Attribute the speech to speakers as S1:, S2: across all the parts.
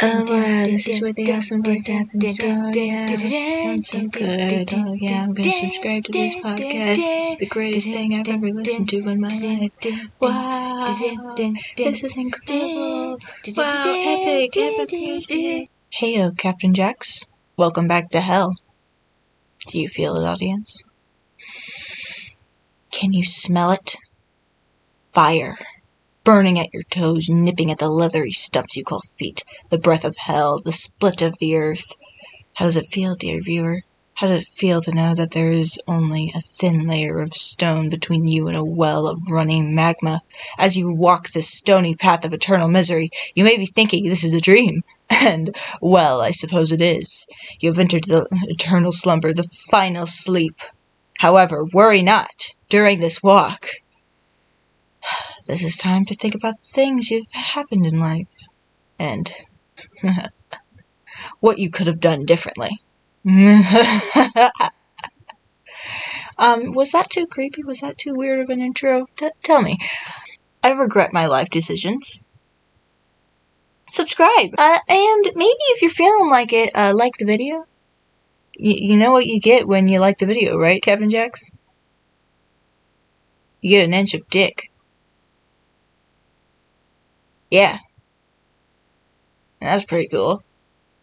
S1: Oh wow, this is where the awesome things happen. So yeah, sounds so good. Oh yeah, I'm gonna subscribe to this podcast. It's the greatest thing I've ever listened to in my life. Wow, this is incredible. Wow, epic music. Heyo, Captain Jax. Welcome back to hell. Do you feel it, audience? Can you smell it? Fire. Burning at your toes, nipping at the leathery stumps you call feet, the breath of hell, the split of the earth. How does it feel, dear viewer? How does it feel to know that there is only a thin layer of stone between you and a well of running magma? As you walk this stony path of eternal misery, you may be thinking this is a dream. And, well, I suppose it is. You have entered the eternal slumber, the final sleep. However, worry not. During this walk, this is time to think about the things you've happened in life. And what you could have done differently. Was that too creepy? Was that too weird of an intro? Tell me. I regret my life decisions. Subscribe. And maybe if you're feeling like it, like the video. You know what you get when you like the video, right, Captain Jax? You get an inch of dick. Yeah. That's pretty cool.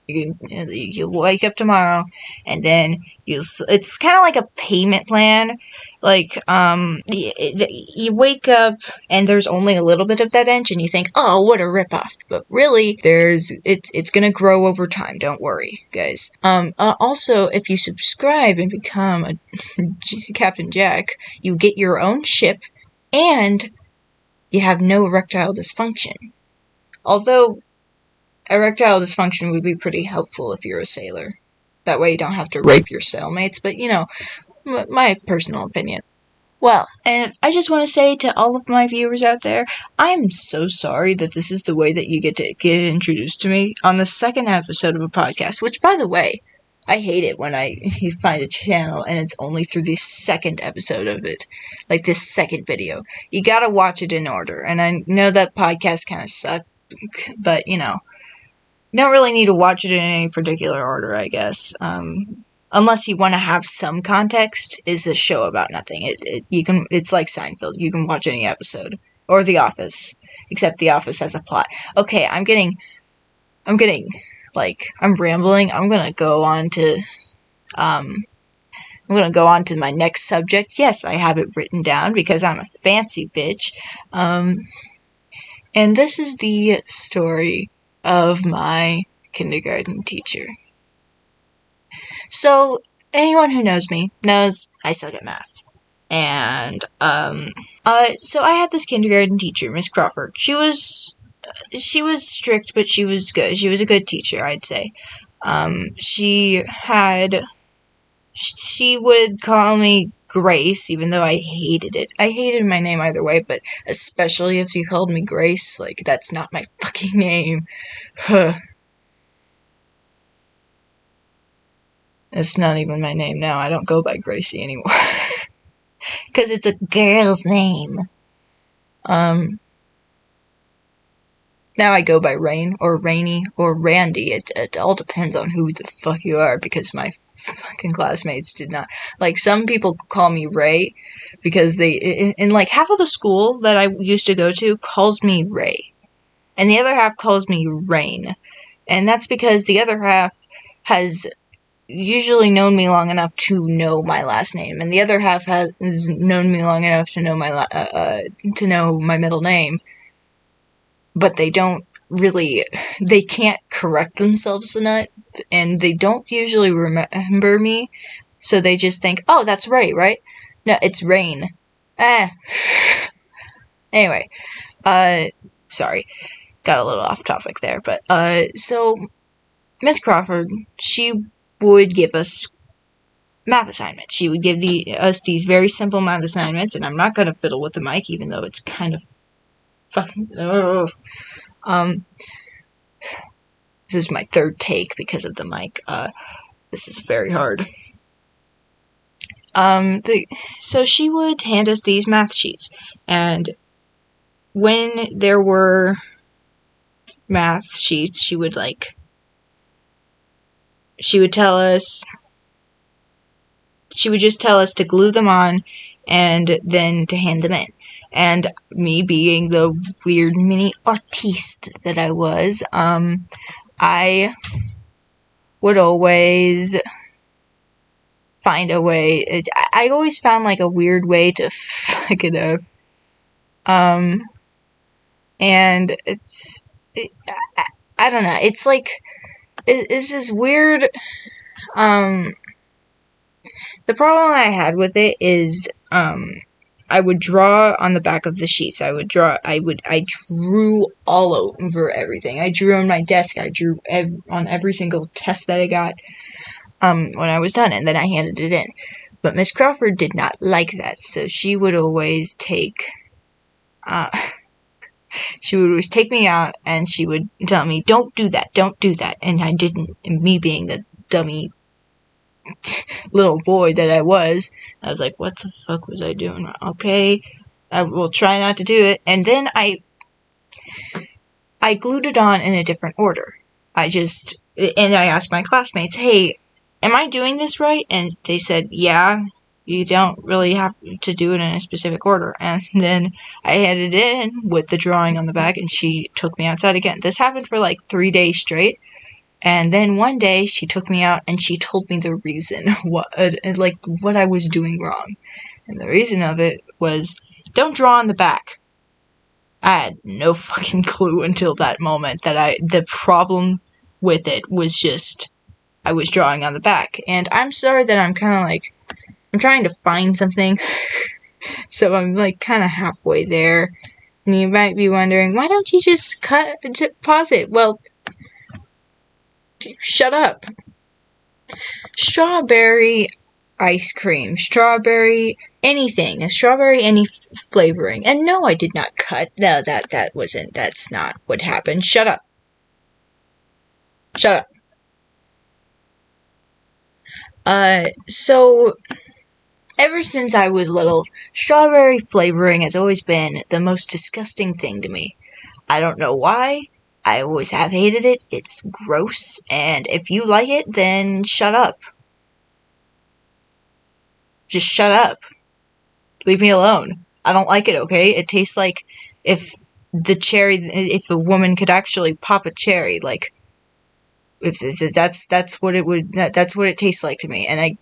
S1: You wake up tomorrow, and then it's kind of like a payment plan. Like, you wake up, and there's only a little bit of that inch, and you think, oh, what a ripoff. But really, it's gonna grow over time, don't worry, guys. Also, if you subscribe and become a Captain Jack, you get your own ship, and you have no erectile dysfunction. Although erectile dysfunction would be pretty helpful if you're a sailor. That way you don't have to rape your cellmates, but, my personal opinion. Well, and I just want to say to all of my viewers out there, I'm so sorry that this is the way that you get introduced to me on the second episode of a podcast, which, by the way, I hate it when you find a channel and it's only through the second episode of it, like this second video. You gotta watch it in order, and I know that podcast kind of suck, but, you don't really need to watch it in any particular order, I guess. Unless you want to have some context, is a show about nothing. It's like Seinfield. You can watch any episode. Or The Office. Except The Office has a plot. Okay, I'm rambling. I'm gonna go on to my next subject. Yes, I have it written down because I'm a fancy bitch. And this is the story of my kindergarten teacher. So, anyone who knows me knows I suck at math. And, so I had this kindergarten teacher, Miss Crawford. She was strict, but she was good. She was a good teacher, I'd say. She would call me Grace, even though I hated it. I hated my name either way, but especially if you called me Grace, like, that's not my fucking name. It's not even my name now. I don't go by Gracie anymore. Because it's a girl's name. Now I go by Rain, or Rainy, or Randy. It all depends on who the fuck you are, because my fucking classmates did not. Like, some people call me Ray, because like, half of the school that I used to go to calls me Ray. And the other half calls me Rain. And that's because the other half has usually known me long enough to know my last name, and the other half has known me long enough to know my middle name, but they can't correct themselves enough, and they don't usually remember me, so they just think, oh, that's Ray, right? No, it's Rain. Anyway, sorry, got a little off topic there, but, so, Miss Crawford, she would give us math assignments. She would give us these very simple math assignments, and I'm not going to fiddle with the mic, even though it's kind of fucking... This is my third take because of the mic. This is very hard. So she would hand us these math sheets, and when there were math sheets, she would tell us, she would just tell us to glue them on and then to hand them in. And me being the weird mini artiste that I was, I would always find a way. I always found like a weird way to fuck it up. And I don't know. It's like, it's this weird, the problem I had with it is, I would draw on the back of the sheets. I drew all over everything. I drew on my desk. I drew on every single test that I got, when I was done, and then I handed it in. But Miss Crawford did not like that, so she would always take me out, and she would tell me, don't do that, and I didn't, and me being the dummy little boy that I was like, what the fuck was I doing? Okay, I will try not to do it. And then I glued it on in a different order. And I asked my classmates, hey, am I doing this right? And they said, yeah, you don't really have to do it in a specific order. And then I handed it in with the drawing on the back, and she took me outside again. This happened for like 3 days straight. And then one day she took me out and she told me the reason what I was doing wrong. And the reason of it was, don't draw on the back. I had no fucking clue until that moment that the problem with it was just, I was drawing on the back. And I'm sorry that I'm kind of like, I'm trying to find something. So I'm like kind of halfway there. And you might be wondering, why don't you just pause it? Well, shut up. Strawberry ice cream, strawberry anything, strawberry any flavoring. And no, I did not cut. No, that's not what happened. Shut up. So ever since I was little, strawberry flavoring has always been the most disgusting thing to me. I don't know why. I always have hated it. It's gross, and if you like it, then shut up. Just shut up. Leave me alone. I don't like it, okay? It tastes like if a woman could actually pop a cherry, like, that's what it tastes like to me, and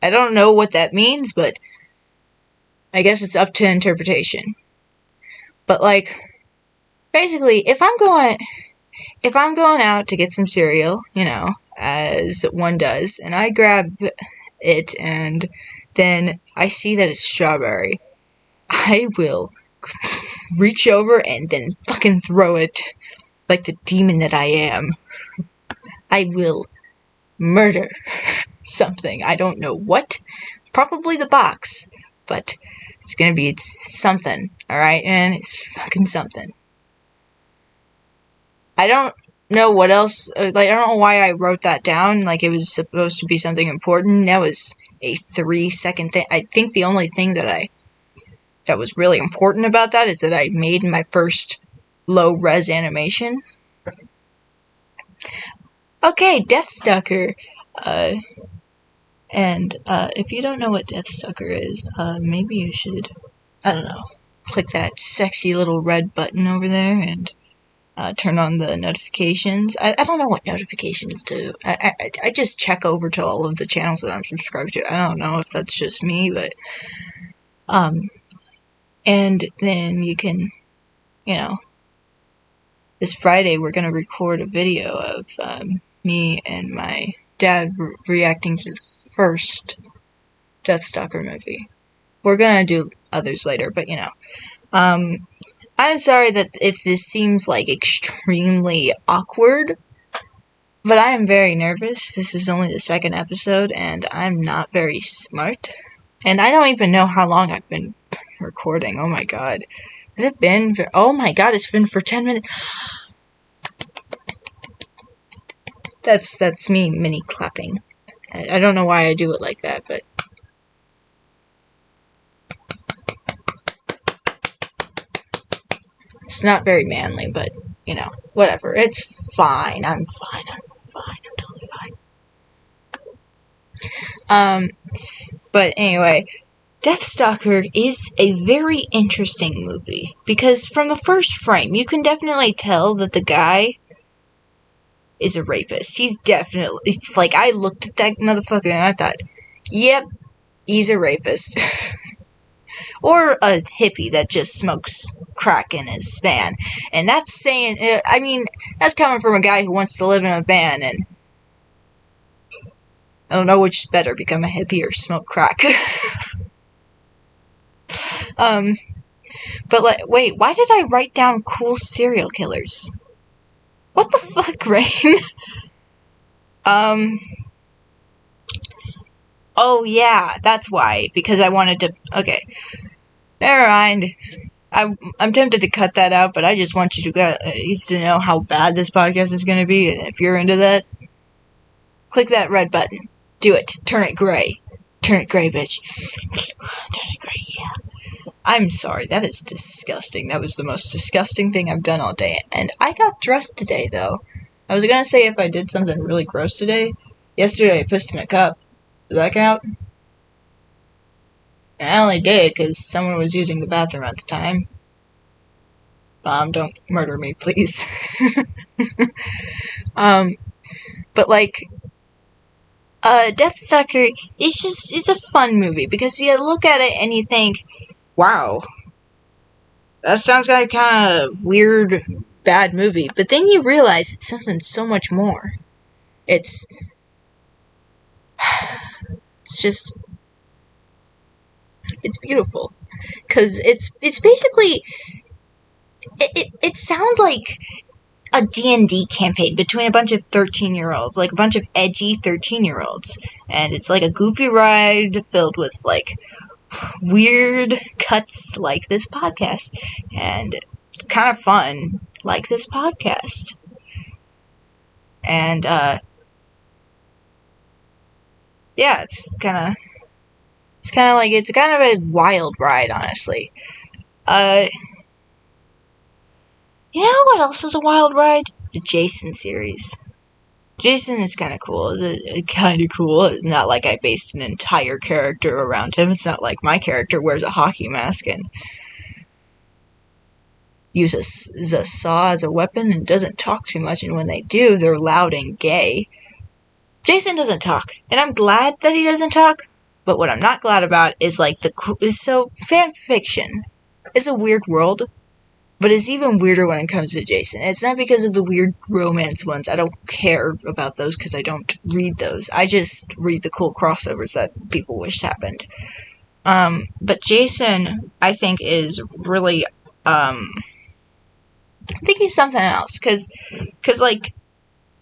S1: I don't know what that means, but I guess it's up to interpretation. But like, basically, if I'm going out to get some cereal, as one does, and I grab it and then I see that it's strawberry, I will reach over and then fucking throw it like the demon that I am. I will murder something. I don't know what. Probably the box, but it's gonna be something, alright? And it's fucking something. I don't know what else, I don't know why I wrote that down, like it was supposed to be something important. That was a 3-second thing. I think the only thing that was really important about that is that I made my first low-res animation. Okay, Deathstalker. And if you don't know what Deathstalker is, maybe you should, I don't know, click that sexy little red button over there and turn on the notifications. I don't know what notifications do. I just check over to all of the channels that I'm subscribed to. I don't know if that's just me, but and then you can, this Friday we're gonna record a video of me and my dad reacting to the first Deathstalker movie. We're gonna do others later, but I'm sorry that if this seems like extremely awkward, but I am very nervous. This is only the second episode, and I'm not very smart. And I don't even know how long I've been recording. Oh my god. Has it been oh my god, it's been for 10 minutes. That's me mini clapping. I don't know why I do it like that, but it's not very manly, but, whatever. It's fine. I'm fine. I'm totally fine. But anyway, Deathstalker is a very interesting movie, because from the first frame, you can definitely tell that the guy is a rapist. It's like, I looked at that motherfucker and I thought, yep, he's a rapist. Or a hippie that just smokes crack in his van. And that's saying, that's coming from a guy who wants to live in a van, and I don't know which is better, become a hippie or smoke crack. But wait, why did I write down cool serial killers? What the fuck, Rain? Oh yeah, that's why, because I wanted to, okay. Never mind. I'm tempted to cut that out, but I just want you guys to know how bad this podcast is going to be, and if you're into that, click that red button. Do it. Turn it gray. Turn it gray, bitch. Turn it gray, yeah. I'm sorry, that is disgusting. That was the most disgusting thing I've done all day. And I got dressed today, though. I was gonna say if I did something really gross today. Yesterday I pissed in a cup. Does that count? I only did because someone was using the bathroom at the time. Mom, don't murder me, please. But Deathstalker, it's a fun movie, because you look at it and you think, wow, that sounds like kind of weird, bad movie, but then you realize it's something so much more. It's beautiful, because it's basically, it sounds like a D&D campaign between a bunch of 13-year-olds, like a bunch of edgy 13-year-olds, and it's like a goofy ride filled with weird cuts like this podcast, and kind of fun like this podcast. And yeah, it's kind of a wild ride, honestly. You know what else is a wild ride? The Jason series. Jason is kind of cool. Kind of cool. It's not like I based an entire character around him. It's not like my character wears a hockey mask and uses a saw as a weapon and doesn't talk too much, and when they do, they're loud and gay. Jason doesn't talk, and I'm glad that he doesn't talk, but what I'm not glad about is fan fiction is a weird world. But it's even weirder when it comes to Jason. It's not because of the weird romance ones. I don't care about those because I don't read those. I just read the cool crossovers that people wish happened. But Jason, I think, is really, I think he's something else. Because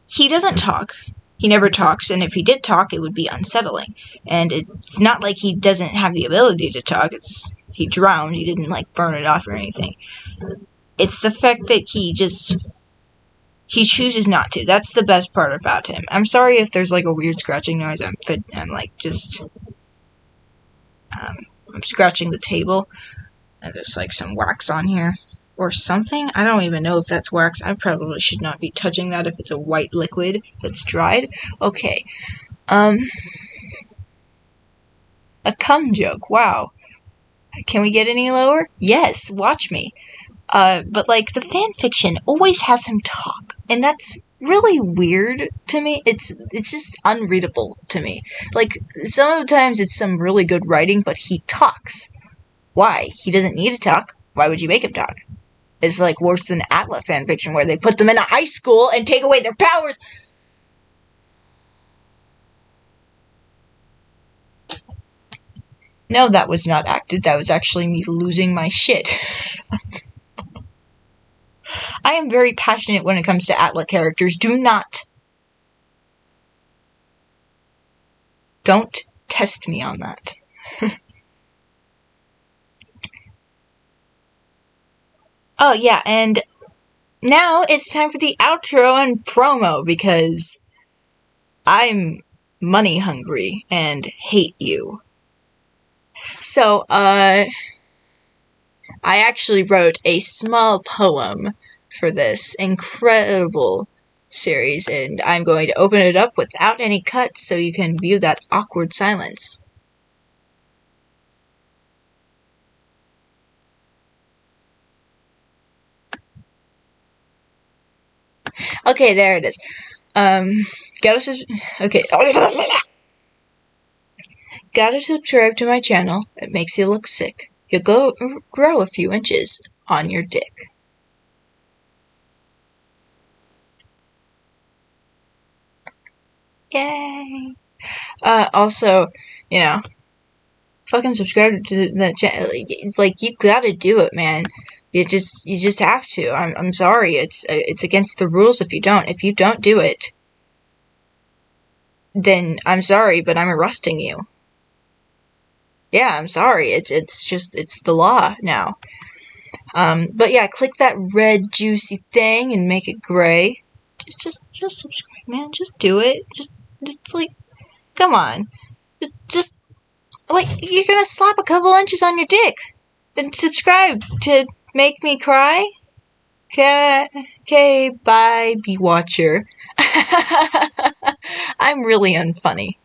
S1: he doesn't talk. He never talks, and if he did talk, it would be unsettling. And it's not like he doesn't have the ability to talk. He drowned. He didn't, burn it off or anything. It's the fact that he chooses not to. That's the best part about him. I'm sorry if there's, a weird scratching noise. I'm scratching the table, and there's, some wax on here. Or something. I don't even know if that's wax. I probably should not be touching that if it's a white liquid that's dried. Okay. A cum joke. Wow. Can we get any lower? Yes, watch me. But the fanfiction always has him talk. And that's really weird to me. It's just unreadable to me. Sometimes it's some really good writing, but he talks. Why? He doesn't need to talk. Why would you make him talk? It's worse than Atla fanfiction, where they put them in a high school and take away their powers. No, that was not acted. That was actually me losing my shit. I am very passionate when it comes to Atla characters. Don't test me on that. Oh, yeah, and now it's time for the outro and promo, because I'm money hungry and hate you. So, I actually wrote a small poem for this incredible series, and I'm going to open it up without any cuts so you can view that awkward silence. Okay, there it is. Okay. Gotta subscribe to my channel. It makes you look sick. You'll grow a few inches on your dick. Yay! Also, you know, fucking subscribe to the channel. Like, you gotta do it, man. You just have to. I'm sorry. It's against the rules if you don't. If you don't do it, then I'm sorry, but I'm arresting you. Yeah, I'm sorry. It's the law now. But yeah, click that red juicy thing and make it gray. Just subscribe, man. Just do it. Just like, come on. Just like, you're gonna slap a couple inches on your dick and subscribe to make me cry. Okay, bye, B-Watcher. I'm really unfunny.